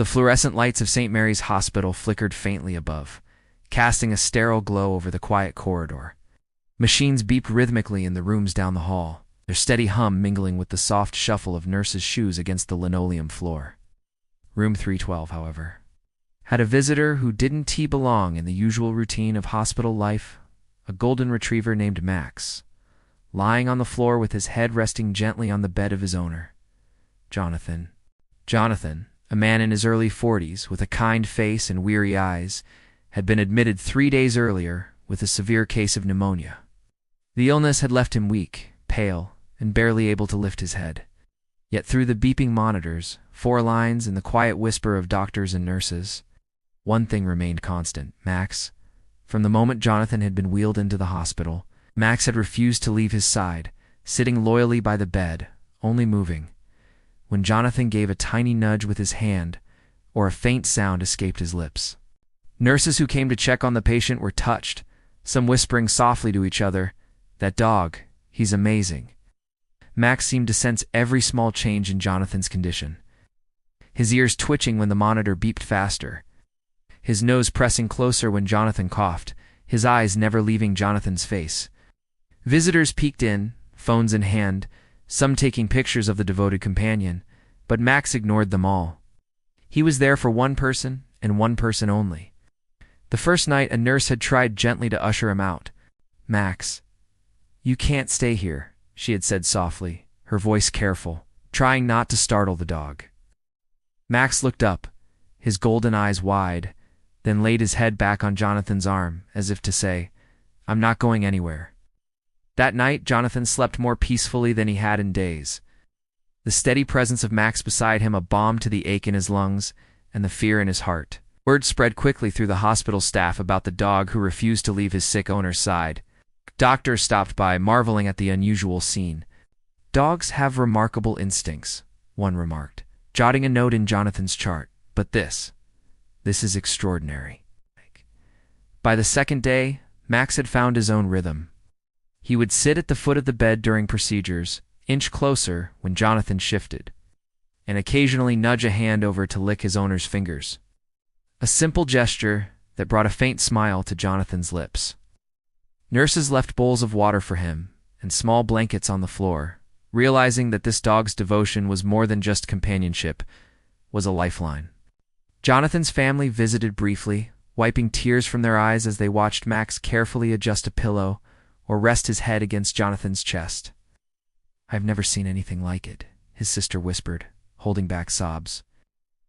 The fluorescent lights of St. Mary's Hospital flickered faintly above, casting a sterile glow over the quiet corridor. Machines beeped rhythmically in the rooms down the hall, their steady hum mingling with the soft shuffle of nurses' shoes against the linoleum floor. Room 312, however, had a visitor who didn't belong in the usual routine of hospital life, a golden retriever named Max, lying on the floor with his head resting gently on the bed of his owner, Jonathan. Jonathan, a man in his early 40s with a kind face and weary eyes, had been admitted 3 days earlier with a severe case of pneumonia. The illness had left him weak, pale, and barely able to lift his head. Yet through the beeping monitors, 4 lines, and the quiet whisper of doctors and nurses, one thing remained constant: Max. From the moment Jonathan had been wheeled into the hospital, Max had refused to leave his side, sitting loyally by the bed, only moving when Jonathan gave a tiny nudge with his hand, or a faint sound escaped his lips. Nurses who came to check on the patient were touched, some whispering softly to each other, "That dog, he's amazing." Max seemed to sense every small change in Jonathan's condition, his ears twitching when the monitor beeped faster, his nose pressing closer when Jonathan coughed, his eyes never leaving Jonathan's face. Visitors peeked in, phones in hand, some taking pictures of the devoted companion, but Max ignored them all. He was there for one person, and one person only. The first night, a nurse had tried gently to usher him out. "Max, you can't stay here," she had said softly, her voice careful, trying not to startle the dog. Max looked up, his golden eyes wide, then laid his head back on Jonathan's arm, as if to say, "I'm not going anywhere." That night, Jonathan slept more peacefully than he had in days. The steady presence of Max beside him a balm to the ache in his lungs and the fear in his heart. Word spread quickly through the hospital staff about the dog who refused to leave his sick owner's side. Doctors stopped by, marveling at the unusual scene. "Dogs have remarkable instincts," one remarked, jotting a note in Jonathan's chart. "But this is extraordinary." By the second day, Max had found his own rhythm. He would sit at the foot of the bed during procedures, inch closer when Jonathan shifted, and occasionally nudge a hand over to lick his owner's fingers. A simple gesture that brought a faint smile to Jonathan's lips. Nurses left bowls of water for him and small blankets on the floor, realizing that this dog's devotion was more than just companionship, was a lifeline. Jonathan's family visited briefly, wiping tears from their eyes as they watched Max carefully adjust a pillow or rest his head against Jonathan's chest. "I've never seen anything like it," his sister whispered, holding back sobs.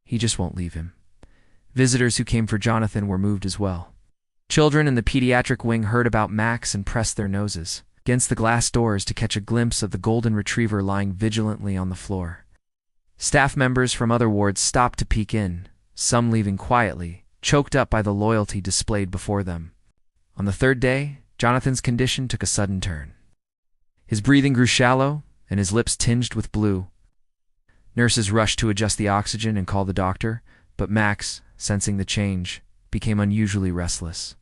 "He just won't leave him." Visitors who came for Jonathan were moved as well. Children in the pediatric wing heard about Max and pressed their noses against the glass doors to catch a glimpse of the golden retriever lying vigilantly on the floor. Staff members from other wards stopped to peek in, some leaving quietly, choked up by the loyalty displayed before them. On the third day, Jonathan's condition took a sudden turn. His breathing grew shallow, and his lips tinged with blue. Nurses rushed to adjust the oxygen and call the doctor, but Max, sensing the change, became unusually restless.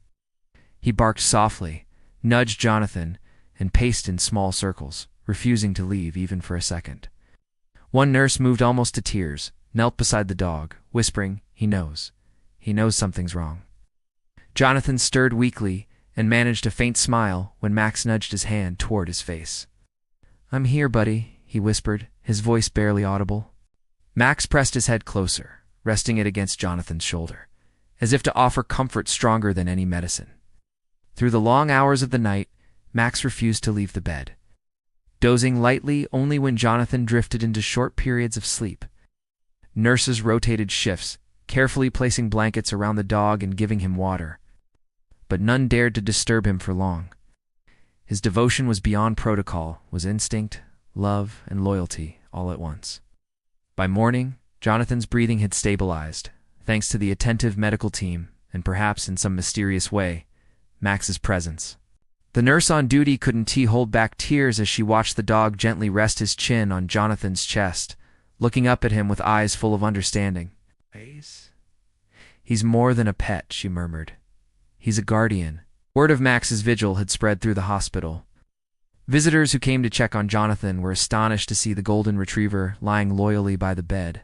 He barked softly, nudged Jonathan, and paced in small circles, refusing to leave even for a second. One nurse moved almost to tears, knelt beside the dog, whispering, He knows something's wrong." Jonathan stirred weakly and managed a faint smile when Max nudged his hand toward his face. "I'm here, buddy," he whispered, his voice barely audible. Max pressed his head closer, resting it against Jonathan's shoulder, as if to offer comfort stronger than any medicine. Through the long hours of the night, Max refused to leave the bed, dozing lightly only when Jonathan drifted into short periods of sleep. Nurses rotated shifts, carefully placing blankets around the dog and giving him water, but none dared to disturb him for long. His devotion was beyond protocol, was instinct, love, and loyalty all at once. By morning, Jonathan's breathing had stabilized, thanks to the attentive medical team and perhaps in some mysterious way, Max's presence. The nurse on duty couldn't hold back tears as she watched the dog gently rest his chin on Jonathan's chest, looking up at him with eyes full of understanding. "He's more than a pet," she murmured. "He's a guardian." Word of Max's vigil had spread through the hospital. Visitors who came to check on Jonathan were astonished to see the golden retriever lying loyally by the bed.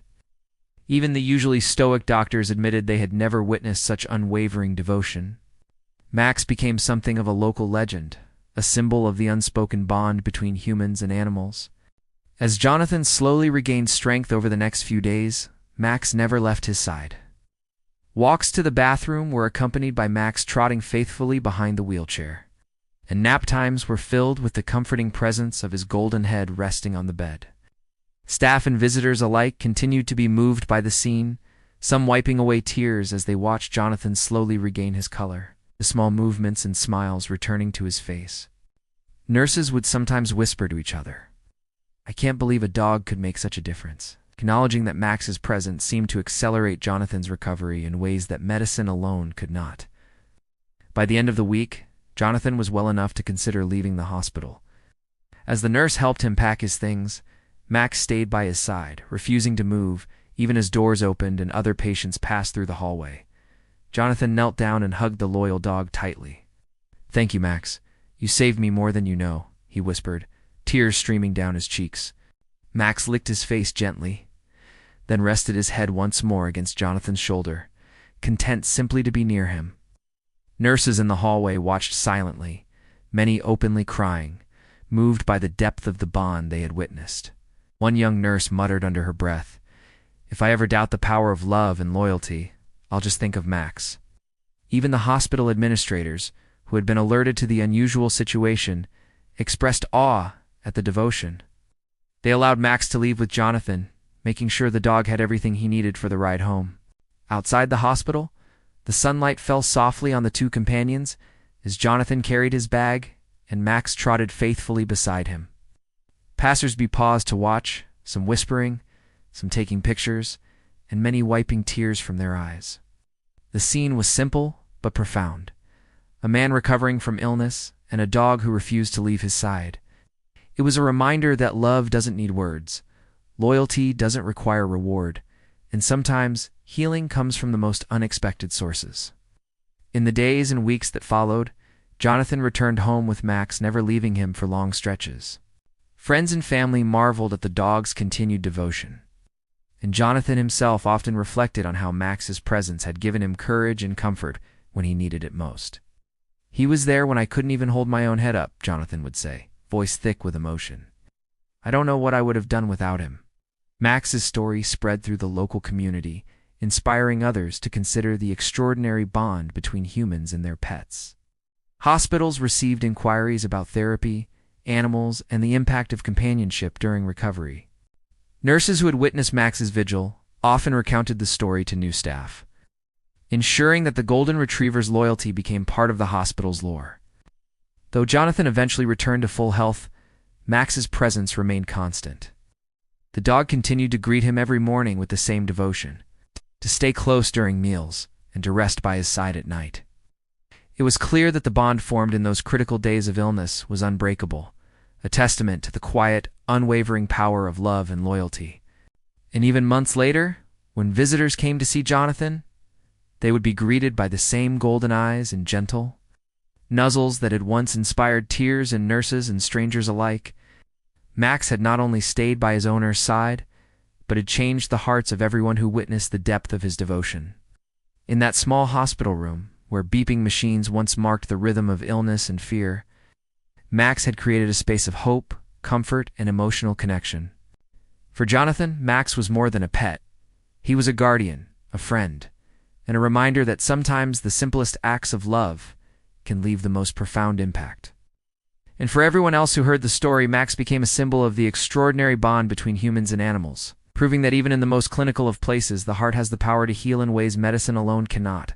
Even the usually stoic doctors admitted they had never witnessed such unwavering devotion. Max became something of a local legend, a symbol of the unspoken bond between humans and animals. As Jonathan slowly regained strength over the next few days, Max never left his side. Walks to the bathroom were accompanied by Max trotting faithfully behind the wheelchair, and nap times were filled with the comforting presence of his golden head resting on the bed. Staff and visitors alike continued to be moved by the scene, some wiping away tears as they watched Jonathan slowly regain his color, the small movements and smiles returning to his face. Nurses would sometimes whisper to each other, "I can't believe a dog could make such a difference," acknowledging that Max's presence seemed to accelerate Jonathan's recovery in ways that medicine alone could not. By the end of the week, Jonathan was well enough to consider leaving the hospital. As the nurse helped him pack his things, Max stayed by his side, refusing to move, even as doors opened and other patients passed through the hallway. Jonathan knelt down and hugged the loyal dog tightly. "Thank you, Max. You saved me more than you know," he whispered, tears streaming down his cheeks. Max licked his face gently, then rested his head once more against Jonathan's shoulder, content simply to be near him. Nurses in the hallway watched silently, many openly crying, moved by the depth of the bond they had witnessed. One young nurse muttered under her breath, "If I ever doubt the power of love and loyalty, I'll just think of Max." Even the hospital administrators, who had been alerted to the unusual situation, expressed awe at the devotion. They allowed Max to leave with Jonathan, making sure the dog had everything he needed for the ride home. Outside the hospital, the sunlight fell softly on the two companions as Jonathan carried his bag and Max trotted faithfully beside him. Passersby paused to watch, some whispering, some taking pictures, and many wiping tears from their eyes. The scene was simple but profound. A man recovering from illness and a dog who refused to leave his side. It was a reminder that love doesn't need words, loyalty doesn't require reward, and sometimes healing comes from the most unexpected sources. In the days and weeks that followed, Jonathan returned home with Max, never leaving him for long stretches. Friends and family marveled at the dog's continued devotion, and Jonathan himself often reflected on how Max's presence had given him courage and comfort when he needed it most. "He was there when I couldn't even hold my own head up," Jonathan would say, voice thick with emotion. "I don't know what I would have done without him." Max's story spread through the local community, inspiring others to consider the extraordinary bond between humans and their pets. Hospitals received inquiries about therapy, animals, and the impact of companionship during recovery. Nurses who had witnessed Max's vigil often recounted the story to new staff, ensuring that the Golden Retriever's loyalty became part of the hospital's lore. Though Jonathan eventually returned to full health, Max's presence remained constant. The dog continued to greet him every morning with the same devotion, to stay close during meals, and to rest by his side at night. It was clear that the bond formed in those critical days of illness was unbreakable, a testament to the quiet, unwavering power of love and loyalty. And even months later, when visitors came to see Jonathan, they would be greeted by the same golden eyes and gentle nuzzles that had once inspired tears in nurses and strangers alike. Max had not only stayed by his owner's side, but had changed the hearts of everyone who witnessed the depth of his devotion. In that small hospital room, where beeping machines once marked the rhythm of illness and fear, Max had created a space of hope, comfort, and emotional connection. For Jonathan, Max was more than a pet. He was a guardian, a friend, and a reminder that sometimes the simplest acts of love can leave the most profound impact. And for everyone else who heard the story, Max became a symbol of the extraordinary bond between humans and animals, proving that even in the most clinical of places, the heart has the power to heal in ways medicine alone cannot.